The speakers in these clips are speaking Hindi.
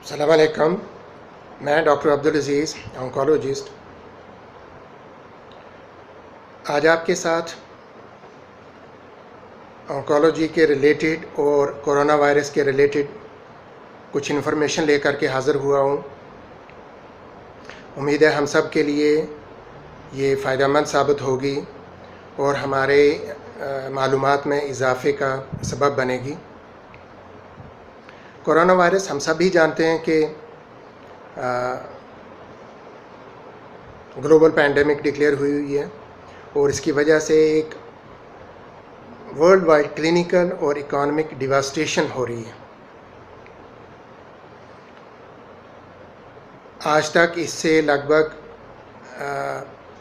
अस्सलाम वालेकुम। मैं डॉक्टर अब्दुल अज़ीज़, ऑन्कोलॉजिस्ट। आज आपके साथ ऑन्कोलॉजी के रिलेटेड और कोरोना वायरस के रिलेटेड कुछ इन्फॉर्मेशन लेकर के हाज़िर हुआ हूँ। उम्मीद है हम सब के लिए ये फ़ायदेमंद साबित होगी और हमारे मालूमात में इजाफ़े का सबब बनेगी। कोरोना वायरस हम सब भी जानते हैं कि ग्लोबल पैंडेमिक डिक्लेयर हुई है और इसकी वजह से एक वर्ल्ड वाइड क्लिनिकल और इकोनॉमिक डिवास्टेशन हो रही है। आज तक इससे लगभग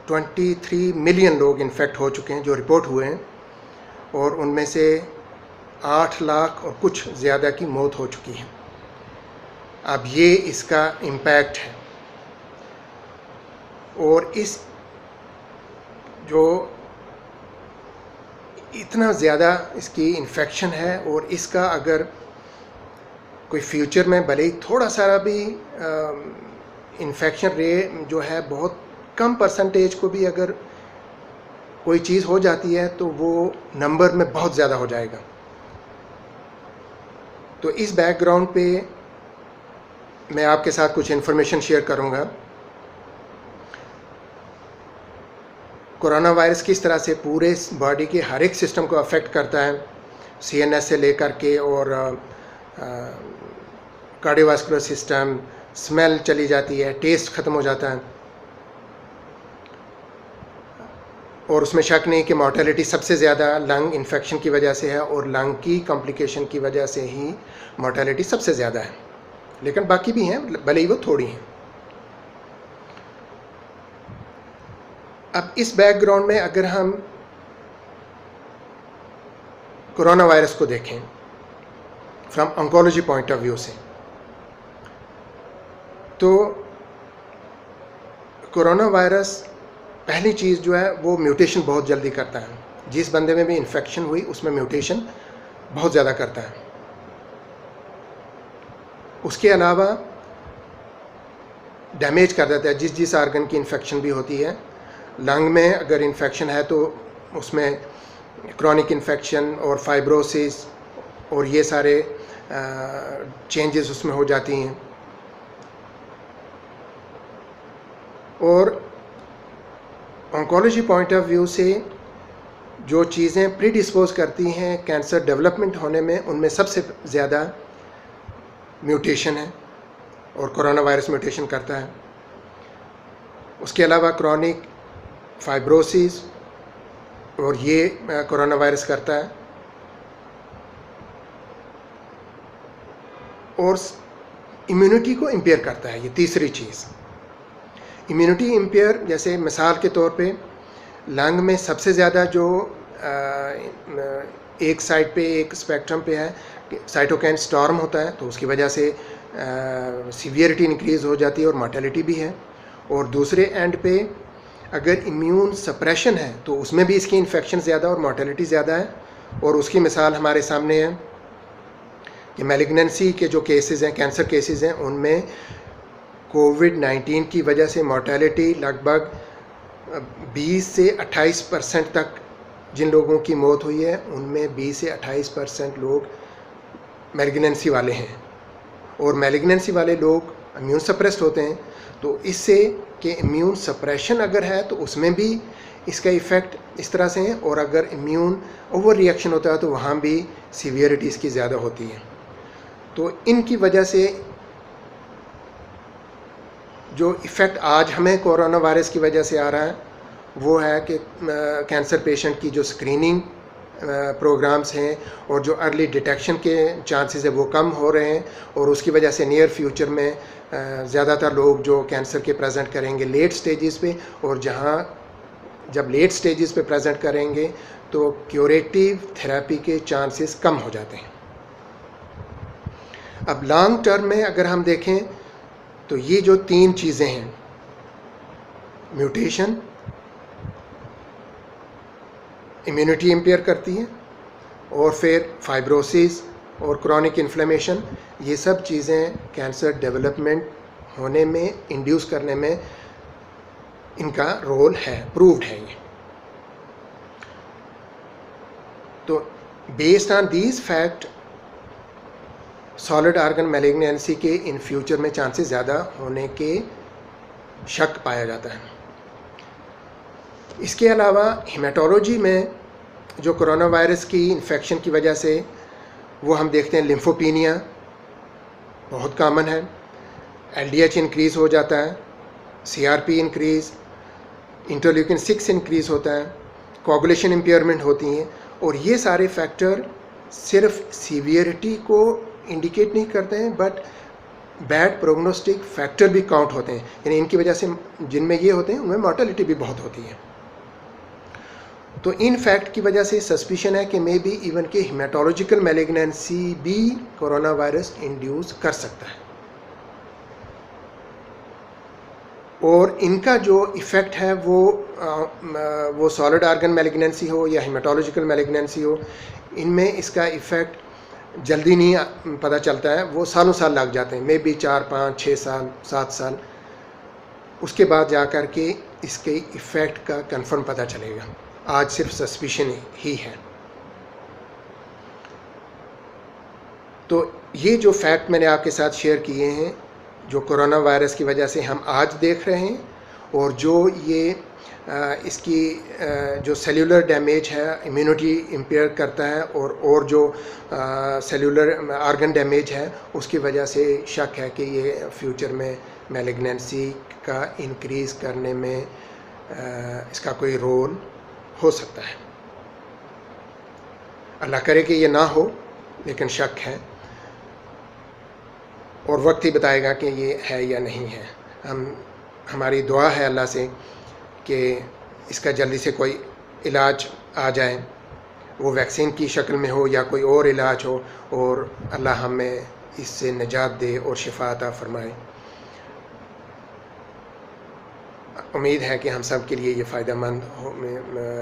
23 मिलियन लोग इन्फेक्ट हो चुके हैं जो रिपोर्ट हुए हैं, और उनमें से 8 लाख और कुछ ज़्यादा की मौत हो चुकी है। अब ये इसका इम्पैक्ट है, और इस जो इतना ज़्यादा इसकी इन्फेक्शन है, और इसका अगर कोई फ्यूचर में भले ही थोड़ा सा भी इन्फेक्शन रेट जो है बहुत कम परसेंटेज को भी अगर कोई चीज़ हो जाती है तो वो नंबर में बहुत ज़्यादा हो जाएगा। तो इस बैकग्राउंड पे मैं आपके साथ कुछ इन्फॉर्मेशन शेयर करूंगा। कोरोना वायरस किस तरह से पूरे बॉडी के हर एक सिस्टम को अफेक्ट करता है, सीएनएस से लेकर के और कार्डियोवास्कुलर सिस्टम, स्मेल चली जाती है, टेस्ट ख़त्म हो जाता है, और उसमें शक नहीं कि मॉर्टेलिटी सबसे ज़्यादा लंग इन्फेक्शन की वजह से है, और लंग की कॉम्प्लिकेशन की वजह से ही मॉर्टेलिटी सबसे ज़्यादा है, लेकिन बाकी भी हैं भले ही वो थोड़ी हैं। अब इस बैकग्राउंड में अगर हम कोरोना वायरस को देखें from oncology point of view से, तो कोरोना वायरस पहली चीज़ जो है वो म्यूटेशन बहुत जल्दी करता है। जिस बंदे में भी इन्फेक्शन हुई उसमें म्यूटेशन बहुत ज़्यादा करता है। उसके अलावा डैमेज कर देता है जिस आर्गन की इन्फेक्शन भी होती है। लंग में अगर इन्फेक्शन है तो उसमें क्रॉनिक इन्फेक्शन और फाइब्रोसिस और ये सारे चेंजेस उसमें हो जाती हैं। और ऑन्कोलॉजी पॉइंट ऑफ व्यू से जो चीज़ें प्रीडिस्पोज करती हैं कैंसर डेवलपमेंट होने में, उनमें सबसे ज़्यादा म्यूटेशन है, और कोरोना वायरस म्यूटेशन करता है। उसके अलावा क्रॉनिक फाइब्रोसिस और ये कोरोना वायरस करता है, और इम्यूनिटी को इम्पेयर करता है। ये तीसरी चीज़ इम्यूनिटी इम्पेयर, जैसे मिसाल के तौर पे लंग में सबसे ज़्यादा जो एक साइड पे एक स्पेक्ट्रम पे है साइटोकाइन स्टॉर्म होता है, तो उसकी वजह से सीवियरिटी इंक्रीज़ हो जाती है और मॉर्टेलिटी भी है। और दूसरे एंड पे अगर इम्यून सप्रेशन है तो उसमें भी इसकी इन्फेक्शन ज़्यादा और मॉर्टेलिटी ज़्यादा है। और उसकी मिसाल हमारे सामने है कि मैलिग्नेंसी के जो केसेस हैं, कैंसर केसेस हैं, उनमें कोविड-19 की वजह से मॉर्टेलिटी लगभग 20 से 28% तक जिन लोगों की मौत हुई है, उनमें 20 से 28% लोग मैलिग्नेंसी वाले हैं। और मैलिग्नेंसी वाले लोग इम्यून सप्रेस्ड होते हैं, तो इससे कि इम्यून सप्रेशन अगर है तो उसमें भी इसका इफ़ेक्ट इस तरह से है, और अगर इम्यून ओवर रिएक्शन होता है तो वहाँ भी सीवियरिटी इसकी ज़्यादा होती है। तो इनकी वजह से जो इफ़ेक्ट आज हमें कोरोना वायरस की वजह से आ रहा है वो है कि कैंसर पेशेंट की जो स्क्रीनिंग प्रोग्राम्स हैं और जो अर्ली डिटेक्शन के चांसेस है वो कम हो रहे हैं, और उसकी वजह से नियर फ्यूचर में ज़्यादातर लोग जो कैंसर के प्रेजेंट करेंगे लेट स्टेजेस पे, और जहाँ जब लेट स्टेजेस पे प्रेजेंट करेंगे तो क्यूरेटिव थेरेपी के चांसेस कम हो जाते हैं। अब लॉन्ग टर्म में अगर हम देखें तो ये जो 3 चीज़ें हैं, म्यूटेशन, इम्यूनिटी इम्पेयर करती है, और फिर फाइब्रोसिस और क्रॉनिक इन्फ्लेमेशन, ये सब चीज़ें कैंसर डेवलपमेंट होने में, इंड्यूस करने में इनका रोल है, प्रूव्ड है ये। तो based on these fact solid organ malignancy के इन फ्यूचर में चांसेस ज़्यादा होने के शक पाया जाता है। इसके अलावा हेमाटोलॉजी में जो कोरोना वायरस की इन्फेक्शन की वजह से वो हम देखते हैं लिम्फोपीनिया बहुत कॉमन है, LDH इंक्रीज़ हो जाता है, CRP इंक्रीज़, इंटरल्यूकिन 6 इंक्रीज़ होता है, कोगुलेशन इम्पेयरमेंट होती हैं। और ये सारे फैक्टर सिर्फ सीवियरिटी को इंडिकेट नहीं करते हैं बट बैड प्रोग्नोस्टिक फैक्टर भी काउंट होते हैं, यानी इनकी वजह से जिनमें ये होते हैं उनमें मॉर्टेलिटी भी बहुत होती है। तो इन फैक्ट की वजह से सस्पिशन है कि मे बी इवन के हेमाटोलॉजिकल मैलिग्नेंसी भी कोरोना वायरस इंड्यूस कर सकता है। और इनका जो इफ़ेक्ट है वो सॉलिड ऑर्गन मैलिग्नेंसी हो या हेमाटोलॉजिकल मैलिग्नेंसी हो, इनमें इसका इफ़ेक्ट जल्दी नहीं पता चलता है, वो सालों साल लग जाते हैं, मे बी 4, 5, 6 साल, 7 साल, उसके बाद जा कर के इसके इफ़ेक्ट का कंफर्म पता चलेगा। आज सिर्फ सस्पिशन ही है। तो ये जो फैक्ट मैंने आपके साथ शेयर किए हैं, जो कोरोना वायरस की वजह से हम आज देख रहे हैं, और जो ये इसकी जो सेल्यूलर डैमेज है, इम्यूनिटी इम्पेयर करता है, और जो सेल्यूलर ऑर्गन डैमेज है, उसकी वजह से शक है कि ये फ्यूचर में मैलिग्नेंसी का इंक्रीज़ करने में इसका कोई रोल हो सकता है। अल्लाह करे कि ये ना हो, लेकिन शक है, और वक्त ही बताएगा कि ये है या नहीं है। हमारी दुआ है अल्लाह से कि इसका जल्दी से कोई इलाज आ जाए, वो वैक्सीन की शक्ल में हो या कोई और इलाज हो, और अल्लाह हमें इससे निजात दे और शिफा अता फरमाए। उम्मीद है कि हम सब के लिए ये फ़ायदेमंद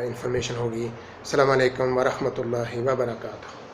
इंफॉर्मेशन होगी। अस्सलामु अलैकुम व रहमतुल्लाहि व बरकातुहू।